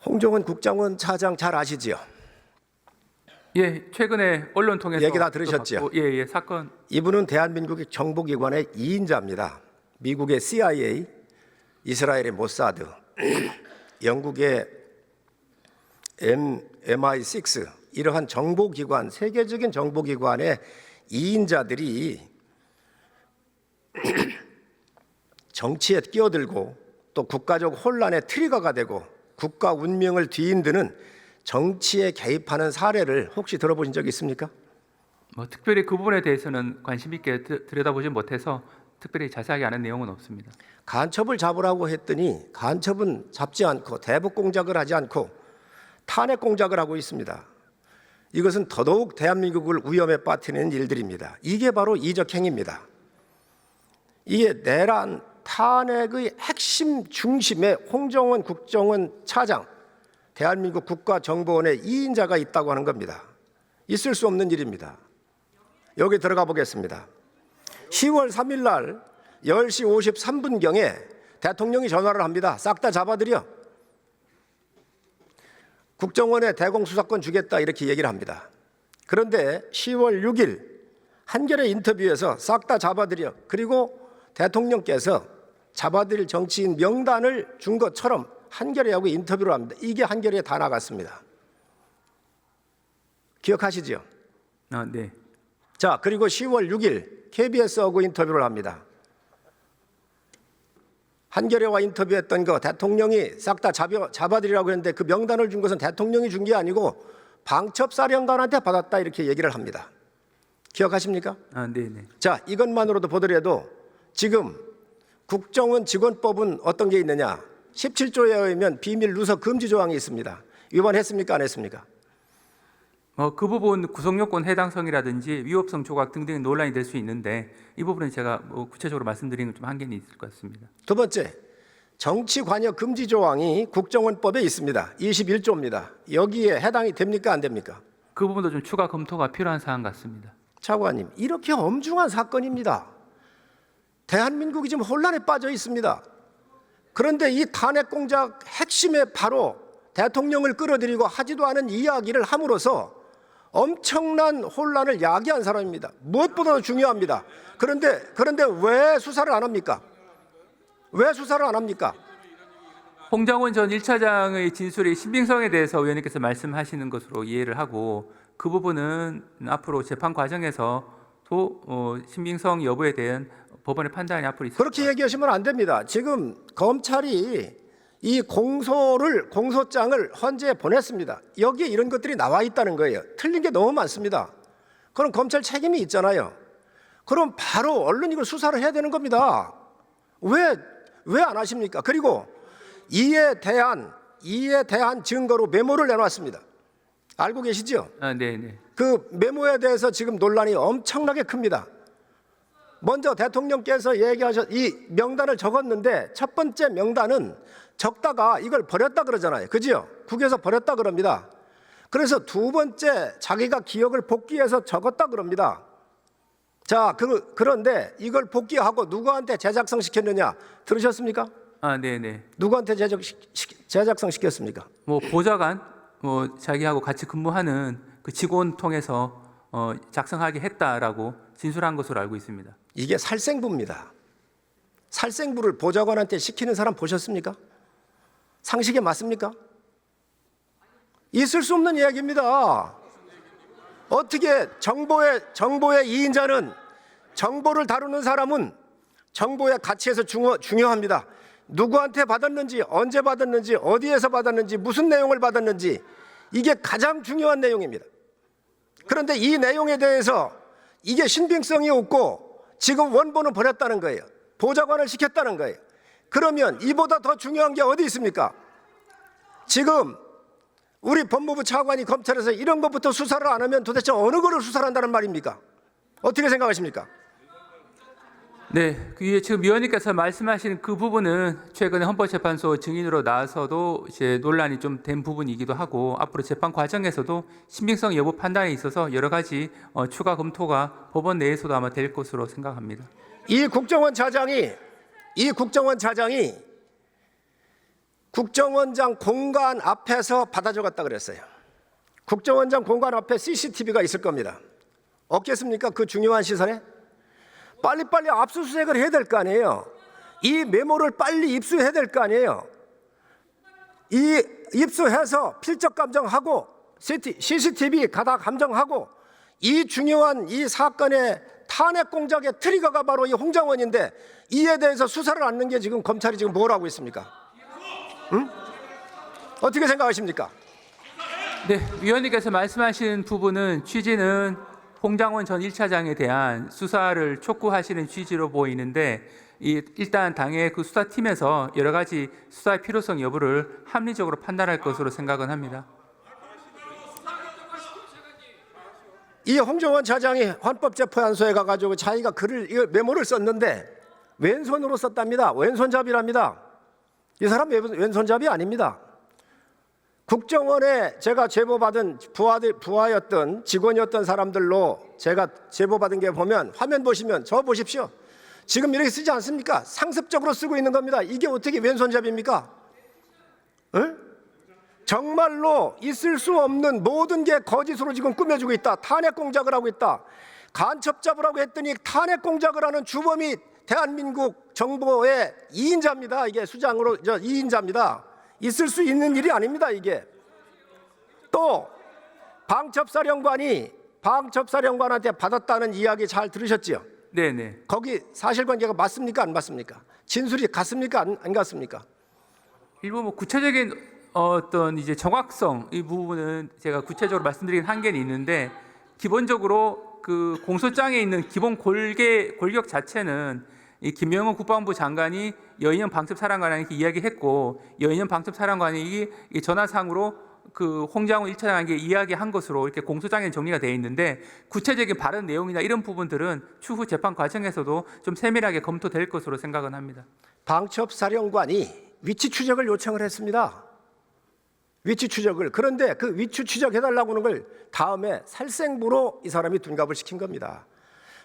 홍정원 국정원 차장 잘 아시지요? 예, 최근에 언론 통해서 얘기 다 들으셨죠? 예, 사건. 이분은 대한민국의 정보기관의 2인자입니다. 미국의 CIA, 이스라엘의 모사드, 영국의 MI6 이러한 정보기관, 세계적인 정보기관의 2인자들이 정치에 끼어들고 또 국가적 혼란의 트리거가 되고 국가 운명을 뒤흔드는 정치에 개입하는 사례를 혹시 들어보신 적 있습니까? 특별히 그 부분에 대해서는 관심 있게 들여다보지 못해서 특별히 자세하게 아는 내용은 없습니다. 간첩을 잡으라고 했더니 간첩은 잡지 않고 대북 공작을 하지 않고 탄핵 공작을 하고 있습니다. 이것은 더더욱 대한민국을 위험에 빠뜨리는 일들입니다. 이게 바로 이적 행위입니다. 이게 내란 탄핵의 핵심 중심에 홍정원 국정원 차장, 대한민국 국가정보원의 2인자가 있다고 하는 겁니다. 있을 수 없는 일입니다. 여기 들어가 보겠습니다. 10월 3일 날 10시 53분경에 대통령이 전화를 합니다. 싹 다 잡아들여. 국정원에 대공수사권 주겠다 이렇게 얘기를 합니다. 그런데 10월 6일 한겨레 인터뷰에서 싹 다 잡아들여. 그리고 대통령께서 잡아들일 정치인 명단을 준 것처럼 한겨레하고 인터뷰를 합니다. 이게 한겨레에 다 나갔습니다. 기억하시죠? 네. 자, 그리고 10월 6일 KBS하고 인터뷰를 합니다. 한겨레와 인터뷰했던 거 대통령이 싹 다 잡아들이라고 했는데 그 명단을 준 것은 대통령이 준 게 아니고 방첩사령관한테 받았다 이렇게 얘기를 합니다. 기억하십니까? 네. 자, 이것만으로도 보더라도 지금 국정원 직원법은 어떤 게 있느냐? 17조에 의하면 비밀 누설 금지 조항이 있습니다. 위반했습니까? 안 했습니까? 그 부분 구속요건 해당성이라든지 위법성 조각 등등의 논란이 될 수 있는데 이 부분은 제가 구체적으로 말씀드리는 좀 한계는 있을 것 같습니다. 두 번째, 정치 관여 금지 조항이 국정원법에 있습니다. 21조입니다. 여기에 해당이 됩니까? 안 됩니까? 그 부분도 좀 추가 검토가 필요한 사안 같습니다. 차관님, 이렇게 엄중한 사건입니다. 대한민국이 지금 혼란에 빠져 있습니다. 그런데 이 탄핵 공작 핵심에 바로 대통령을 끌어들이고 하지도 않은 이야기를 함으로써 엄청난 혼란을 야기한 사람입니다. 무엇보다도 중요합니다. 그런데 왜 수사를 안 합니까? 왜 수사를 안 합니까? 홍정원 전 1차장의 진술의 신빙성에 대해서 의원님께서 말씀하시는 것으로 이해를 하고 그 부분은 앞으로 재판 과정에서도 신빙성 여부에 대한 법원의 판단이 앞으로 있을 그렇게 얘기하시면 안 됩니다. 지금 검찰이 이 공소장을 헌재에 보냈습니다. 여기에 이런 것들이 나와 있다는 거예요. 틀린 게 너무 많습니다. 그럼 검찰 책임이 있잖아요. 그럼 바로 얼른 이걸 수사를 해야 되는 겁니다. 왜 안 하십니까? 그리고 이에 대한 증거로 메모를 내놨습니다. 알고 계시죠? 네. 그 메모에 대해서 지금 논란이 엄청나게 큽니다. 먼저 대통령께서 이 명단을 적었는데 첫 번째 명단은 적다가 이걸 버렸다 그러잖아요. 그죠? 국에서 버렸다 그럽니다. 그래서 두 번째 자기가 기억을 복귀해서 적었다 그럽니다. 자, 그런데 이걸 복귀하고 누구한테 재작성 시켰느냐 들으셨습니까? 네. 누구한테 재작성 시켰습니까? 보좌관 자기하고 같이 근무하는 그 직원 통해서 작성하게 했다라고 진술한 것으로 알고 있습니다. 이게 살생부입니다. 살생부를 보좌관한테 시키는 사람 보셨습니까? 상식에 맞습니까? 있을 수 없는 이야기입니다. 어떻게 정보의 2인자는 정보를 다루는 사람은 정보의 가치에서 중요합니다. 누구한테 받았는지, 언제 받았는지, 어디에서 받았는지, 무슨 내용을 받았는지 이게 가장 중요한 내용입니다. 그런데 이 내용에 대해서 이게 신빙성이 없고 지금 원본은 버렸다는 거예요. 보좌관을 시켰다는 거예요. 그러면 이보다 더 중요한 게 어디 있습니까? 지금 우리 법무부 차관이 검찰에서 이런 것부터 수사를 안 하면 도대체 어느 거를 수사를 한다는 말입니까? 어떻게 생각하십니까? 네, 지금 위원님께서 말씀하신 그 부분은 최근에 헌법재판소 증인으로 나와서도 이제 논란이 좀 된 부분이기도 하고 앞으로 재판 과정에서도 신빙성 여부 판단에 있어서 여러 가지 추가 검토가 법원 내에서도 아마 될 것으로 생각합니다. 이 국정원 차장이 국정원장 공간 앞에서 받아 적었다 그랬어요. 국정원장 공간 앞에 CCTV가 있을 겁니다. 없겠습니까? 그 중요한 시설에? 빨리빨리 압수수색을 해야 될 거 아니에요. 이 메모를 빨리 입수해야 될 거 아니에요. 이 입수해서 필적 감정하고 CCTV 가다 감정하고 이 중요한 이 사건의 탄핵 공작의 트리거가 바로 이 홍장원인데 이에 대해서 수사를 않는 게 지금 검찰이 지금 뭘 하고 있습니까? 응? 어떻게 생각하십니까? 네, 위원님께서 말씀하신 부분은 취지는 홍장원 전 1차장에 대한 수사를 촉구하시는 취지로 보이는데 일단 당의 그 수사팀에서 여러 가지 수사의 필요성 여부를 합리적으로 판단할 것으로 생각은 합니다. 이 홍정원 차장이 헌법재판소에 가가지고 자기가 이 메모를 썼는데 왼손으로 썼답니다. 왼손잡이랍니다. 이 사람 왼손잡이 아닙니다. 국정원에 제가 제보받은 부하였던 직원이었던 사람들로 제가 제보받은 게 보면 화면 보시면 저 보십시오. 지금 이렇게 쓰지 않습니까? 상습적으로 쓰고 있는 겁니다. 이게 어떻게 왼손잡이입니까? 응? 정말로 있을 수 없는 모든 게 거짓으로 지금 꾸며주고 있다. 탄핵 공작을 하고 있다. 간첩 잡으라고 했더니 탄핵 공작을 하는 주범이 대한민국 정보의 2인자입니다. 이게 수장으로 2인자입니다. 있을 수 있는 일이 아닙니다. 이게 또 방첩사령관한테 받았다는 이야기 잘 들으셨지요? 네네. 거기 사실관계가 맞습니까? 안 맞습니까? 진술이 같습니까? 안 같습니까? 일부 뭐 구체적인 어떤 이제 정확성 이 부분은 제가 구체적으로 말씀드리긴 한계는 있는데 기본적으로 그 공소장에 있는 기본 골격 자체는 이 김명은 국방부 장관이 여인영 방첩사령관에게 이야기했고 여인영 방첩사령관이 이 전화상으로 그 홍장원 1차장에게 이야기한 것으로 이렇게 공소장에 정리가 되어 있는데 구체적인 발언 내용이나 이런 부분들은 추후 재판 과정에서도 좀 세밀하게 검토될 것으로 생각은 합니다. 방첩사령관이 위치 추적을 요청을 했습니다. 위치 추적을. 그런데 그 위치 추적해달라고 하는 걸 다음에 살생부로 이 사람이 둔갑을 시킨 겁니다.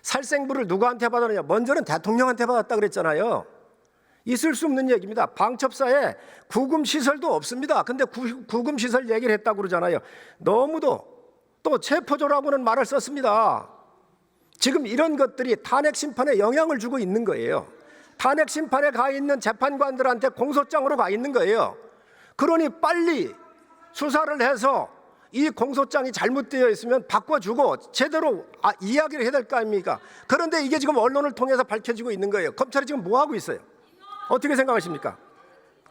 살생부를 누구한테 받았느냐? 먼저는 대통령한테 받았다 그랬잖아요. 있을 수 없는 얘기입니다. 방첩사에 구금시설도 없습니다. 근데 구금시설 얘기를 했다고 그러잖아요. 너무도 또 체포조라고는 말을 썼습니다. 지금 이런 것들이 탄핵 심판에 영향을 주고 있는 거예요. 탄핵 심판에 가 있는 재판관들한테 공소장으로 가 있는 거예요. 그러니 빨리 수사를 해서 이 공소장이 잘못되어 있으면 바꿔주고 제대로 이야기를 해야 될 거 아닙니까? 그런데 이게 지금 언론을 통해서 밝혀지고 있는 거예요. 검찰이 지금 뭐 하고 있어요? 어떻게 생각하십니까?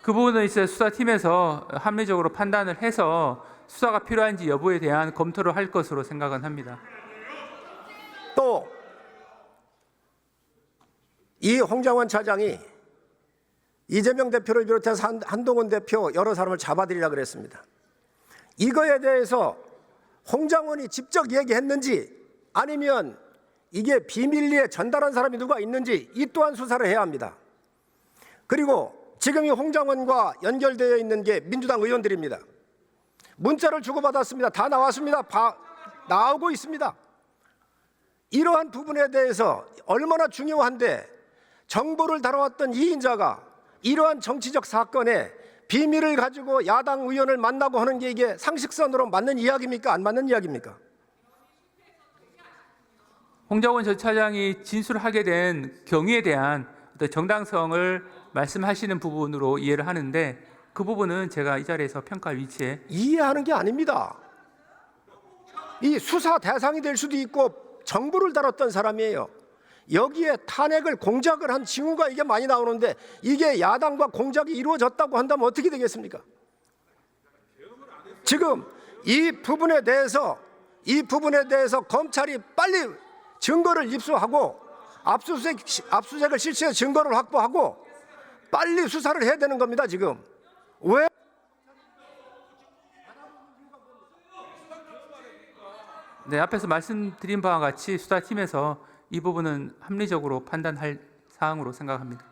그 부분은 이제 수사팀에서 합리적으로 판단을 해서 수사가 필요한지 여부에 대한 검토를 할 것으로 생각은 합니다. 또 이 홍장원 차장이 이재명 대표를 비롯해서 한동훈 대표 여러 사람을 잡아들이려고 그랬습니다. 이거에 대해서 홍장원이 직접 얘기했는지 아니면 이게 비밀리에 전달한 사람이 누가 있는지 이 또한 수사를 해야 합니다. 그리고 지금 이 홍장원과 연결되어 있는 게 민주당 의원들입니다. 문자를 주고받았습니다. 다 나왔습니다. 나오고 있습니다. 이러한 부분에 대해서 얼마나 중요한데 정보를 다뤄왔던 이인자가 이러한 정치적 사건에 비밀을 가지고 야당 의원을 만나고 하는 게 이게 상식선으로 맞는 이야기입니까? 안 맞는 이야기입니까? 홍장원 전 차장이 진술하게 된 경위에 대한 어떤 정당성을 말씀하시는 부분으로 이해를 하는데 그 부분은 제가 이 자리에서 평가할 위치에 이해하는 게 아닙니다. 이 수사 대상이 될 수도 있고 정보를 다뤘던 사람이에요. 여기에 탄핵을 공작을 한 징후가 이게 많이 나오는데 이게 야당과 공작이 이루어졌다고 한다면 어떻게 되겠습니까? 지금 이 부분에 대해서 검찰이 빨리 증거를 입수하고 압수수색을 실시해 증거를 확보하고 빨리 수사를 해야 되는 겁니다. 지금 왜? 네, 앞에서 말씀드린 바와 같이 수사팀에서 이 부분은 합리적으로 판단할 사항으로 생각합니다.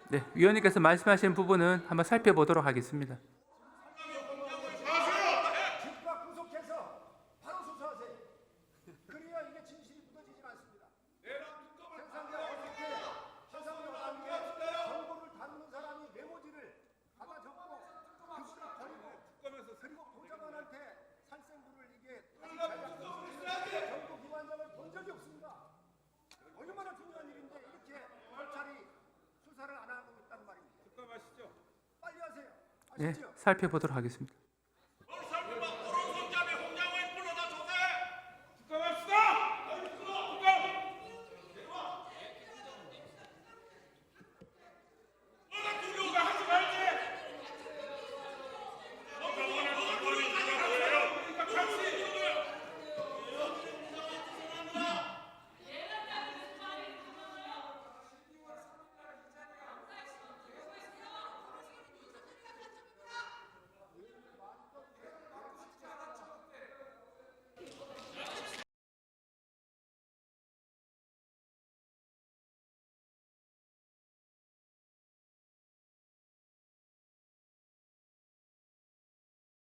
네, 위원님께서 말씀하신 부분은 한번 살펴보도록 하겠습니다. 즉각 구속해서 바로 수사하세요. 그래야 이게 진실이 묻어지지 않습니다. 세상에 어떻게 정보를 다루는 사람이 메모지를 받아 적고 글씨를 버리고 그리고 보좌관한테 살생부를 이게 정보 기관장을 본 적이 없습니다. 얼마나 중요한 일인데 이렇게 검찰이 수사를 안 하고 있다는 말입니다. 빨리 하세요. 네, 아시죠? 살펴보도록 하겠습니다.